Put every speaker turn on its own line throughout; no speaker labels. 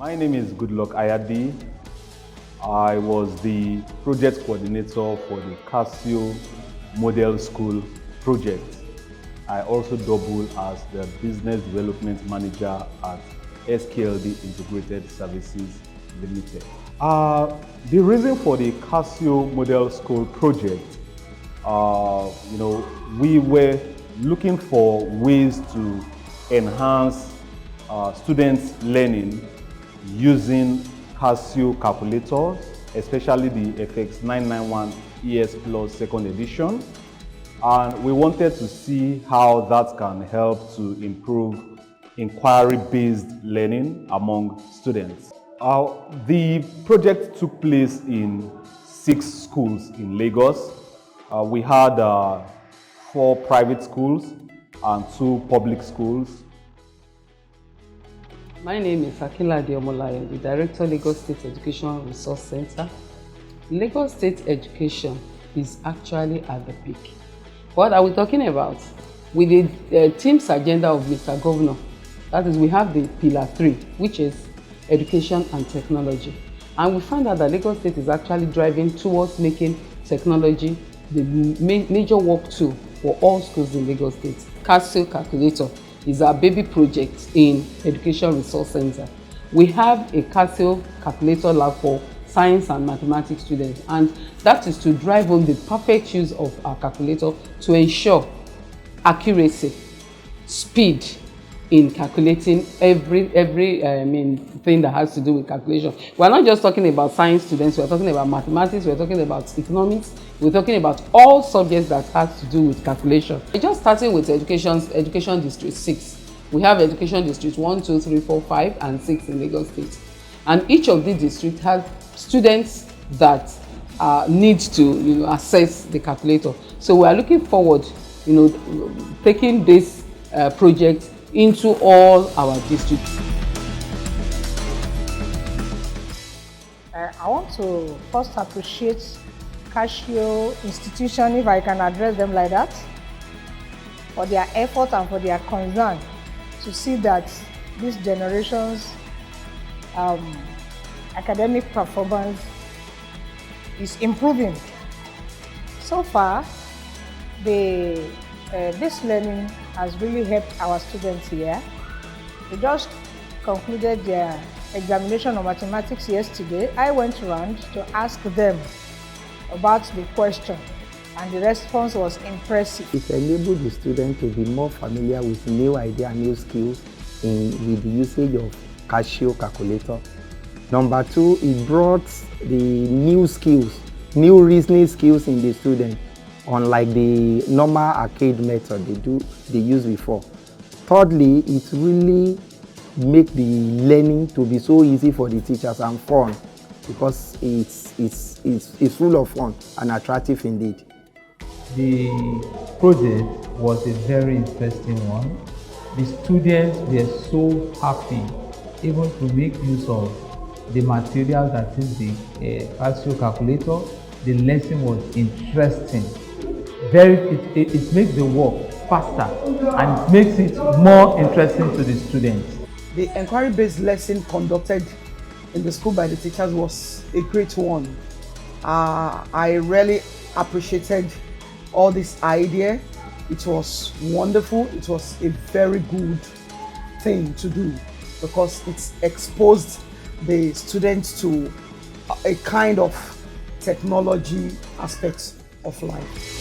My name is Goodluck Ayadi. I was the project coordinator for the CASIO Model School Project. I also double as the business development manager at SKLD Integrated Services Limited. The reason for the CASIO Model School Project, we were looking for ways to enhance students' learning using CASIO calculators, especially the FX991 ES Plus second edition. And we wanted to see how that can help to improve inquiry-based learning among students. The project took place in 6 schools in Lagos. We had 4 private schools and 2 public schools.
My name is Akinlade Omolayo, the Director, Lagos State Education Resource Center. Lagos State education is actually at the peak. What are we talking about? With the team's agenda of Mr. Governor, that is, we have the pillar 3, which is education and technology. And we found out that Lagos State is actually driving towards making technology the major work tool for all schools in Lagos State. CASIO calculator is our baby project in Education Resource Center. We have a CASIO calculator lab for science and mathematics students, and that is to drive home the perfect use of our calculator to ensure accuracy, speed in calculating every thing that has to do with calculation. We're not just talking about science students, we're talking about mathematics, we're talking about economics, we're talking about all subjects that has to do with calculation. Just starting with education district 6. We have education district 1, 2, 3, 4, 5, and 6 in Lagos State. And each of these districts has students that need to access the calculator. So we are looking forward, taking this project into all our districts.
I want to first appreciate CASIO institution, if I can address them like that, for their effort and for their concern to see that this generation's academic performance is improving. So far, this learning has really helped our students here. They just concluded their examination of mathematics yesterday. I went around to ask them about the question, and the response was impressive.
It enabled the student to be more familiar with new ideas and new skills with the usage of CASIO calculator. Number 2, it brought the new skills, new reasoning skills in the student, unlike the normal arcade method they used before. Thirdly, it really make the learning to be so easy for the teachers and fun, because it's full of fun and attractive indeed.
The project was a very interesting one. The students were so happy even to make use of the material that is the CASIO calculator. The lesson was interesting. It makes the work faster and it makes it more interesting to the students.
The inquiry-based lesson conducted in the school by the teachers was a great one. I really appreciated all this idea. It was wonderful. It was a very good thing to do because it exposed the students to a kind of technology aspects of life.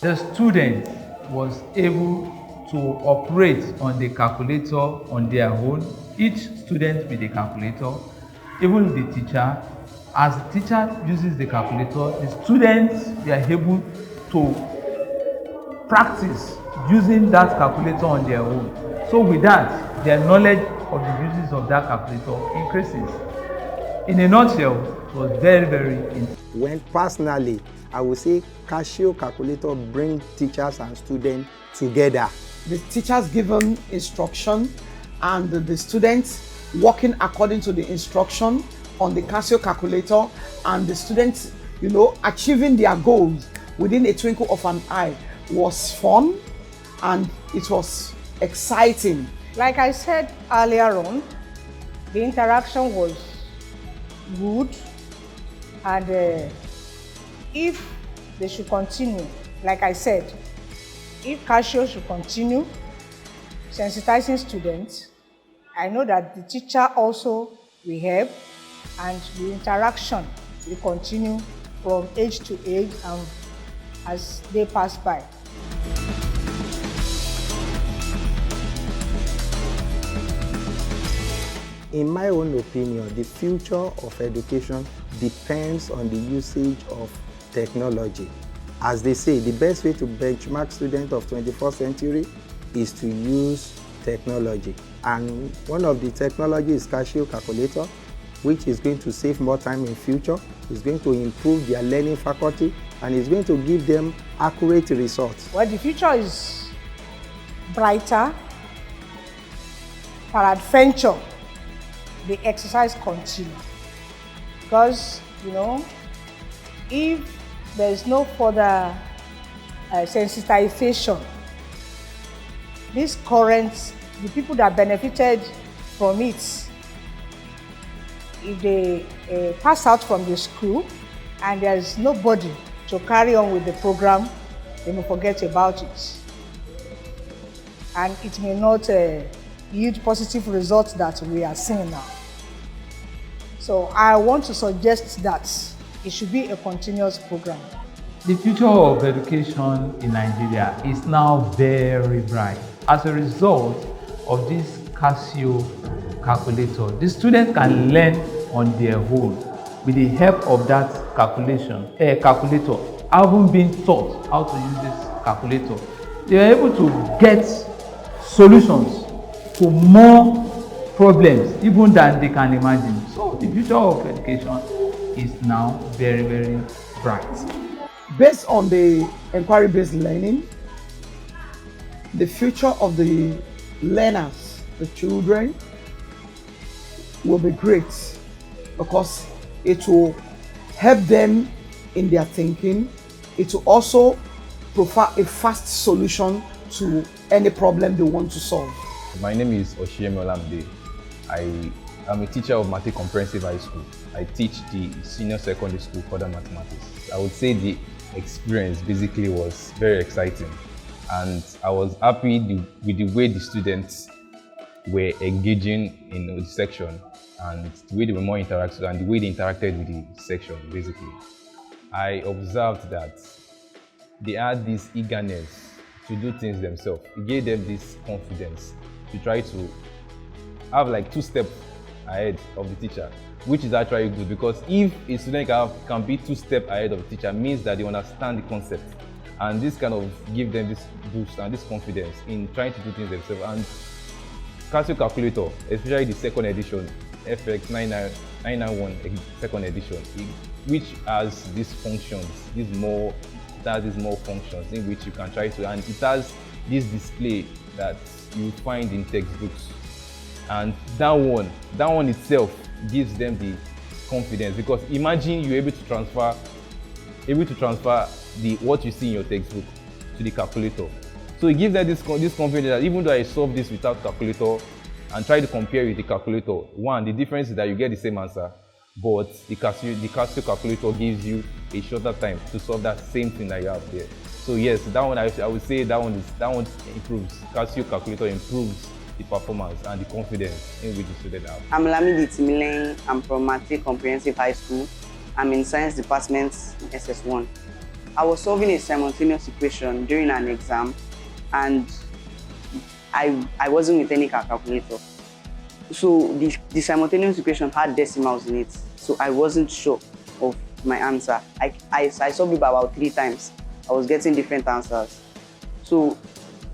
The student was able to operate on the calculator on their own, each student with a calculator, even the teacher. As the teacher uses the calculator, the students were able to practice using that calculator on their own. So with that, their knowledge of the uses of that calculator increases. In a nutshell, it was very, very interesting.
When personally, I would say CASIO calculator bring teachers and students together.
The teachers given instruction and the students working according to the instruction on the CASIO calculator, and the students, achieving their goals within a twinkle of an eye was fun and it was exciting.
Like I said earlier on, the interaction was good, and if they should continue, like I said, if CASIO should continue sensitizing students, I know that the teacher also will help, and the interaction will continue from age to age and as they pass by.
In my own opinion, the future of education depends on the usage of technology. As they say, the best way to benchmark students of 21st century is to use technology. And one of the technology is CASIO calculator, which is going to save more time in future, is going to improve their learning faculty, and is going to give them accurate results.
Well, the future is brighter. Peradventure, the exercise continue. Because, if there is no further sensitization, the people that benefited from it, if they pass out from the school and there is nobody to carry on with the program, they may forget about it. And it may not yield positive results that we are seeing now. So I want to suggest that it should be a continuous program.
The future of education in Nigeria is now very bright. As a result of this CASIO calculator, the students can learn on their own with the help of that calculator. Having been taught how to use this calculator, they are able to get solutions to more problems even than they can imagine. So the future of education is now very, very bright.
Based on the inquiry-based learning, the future of the learners, the children, will be great because it will help them in their thinking. It will also provide a fast solution to any problem they want to solve.
My name is Oshiemi Olamide. I am a teacher of Mate Comprehensive High School. I teach the senior secondary school further mathematics. I would say the experience basically was very exciting, and I was happy with the way the students were engaging in the section and the way they were more interactive and the way they interacted with the section basically. I observed that they had this eagerness to do things themselves. It gave them this confidence to try to have like 2 steps ahead of the teacher, which is actually good, because if a student can be 2 steps ahead of the teacher, means that they understand the concept, and this kind of give them this boost and this confidence in trying to do things themselves. And CASIO calculator, especially the second edition, FX 991 second edition, which has these functions, these more functions in which you can try to, and it has this display that you find in textbooks, and that one itself gives them the confidence, because imagine you're able to transfer what you see in your textbook to the calculator. So it gives them this confidence that even though I solve this without calculator and try to compare with the calculator, one, the difference is that you get the same answer, but the CASIO calculator gives you a shorter time to solve that same thing that you have there. So yes, that one I would say that one improves. CASIO calculator improves the performance and the confidence in which the student have.
I'm Lamidi Timilen. I'm from Mate Comprehensive High School. I'm in Science Department SS1. I was solving a simultaneous equation during an exam, and I wasn't with any calculator. So the simultaneous equation had decimals in it, so I wasn't sure of my answer. I solved it about 3 times. I was getting different answers. So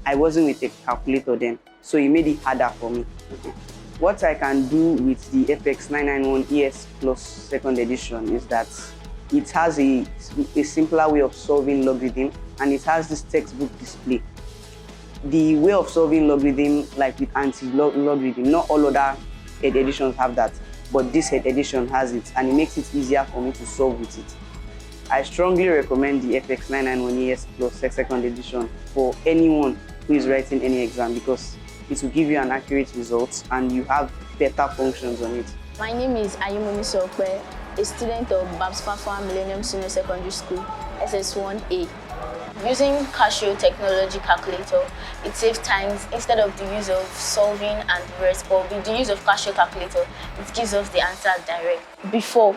I wasn't with a calculator then, so it made it harder for me. Okay. What I can do with the FX 991 ES Plus second edition is that it has a simpler way of solving logarithm, and it has this textbook display. The way of solving logarithm, like with anti-logarithm, not all other head editions have that, but this head edition has it, and it makes it easier for me to solve with it. I strongly recommend the FX 991 ES Plus second edition for anyone who is writing any exam, because it will give you an accurate result and you have better functions on it.
My name is Ayumomi Sokwe, a student of Babs Fafa Millennium Senior Secondary School, SS1A. Using CASIO technology calculator, it saves times instead of the use of solving and the rest, but with the use of CASIO calculator, it gives us the answer direct. Before,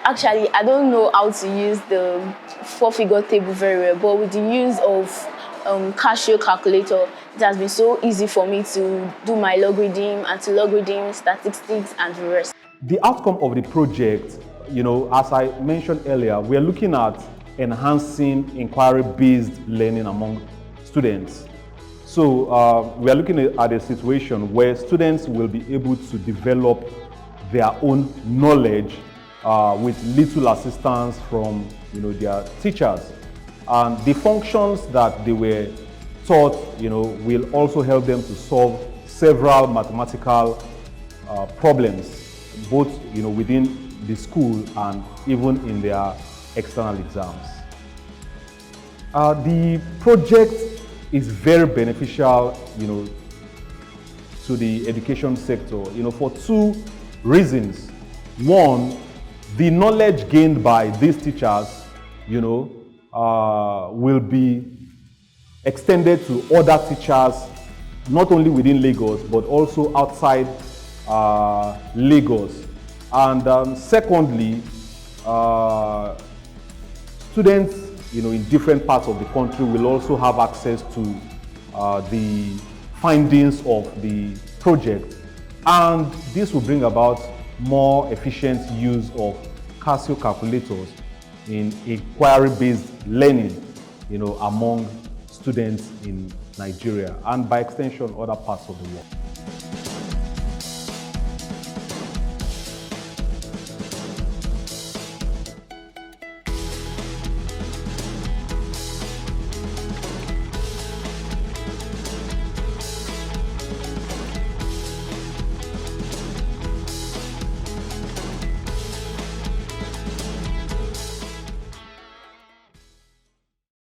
actually, I don't know how to use the four-figure table very well, but with the use of CASIO calculator, it has been so easy for me to do my logarithm, anti-logarithm, statistics, and the rest.
The outcome of the project, as I mentioned earlier, we are looking at enhancing inquiry-based learning among students. So we are looking at a situation where students will be able to develop their own knowledge with little assistance from their teachers. And the functions that they were taught will also help them to solve several mathematical problems, both within the school and even in their external exams. The project is very beneficial to the education sector for two reasons. One, the knowledge gained by these teachers will be extended to other teachers, not only within Lagos but also outside Lagos. And secondly, students in different parts of the country will also have access to the findings of the project, and this will bring about more efficient use of CASIO calculators in inquiry-based learning among students in Nigeria and by extension other parts of the world.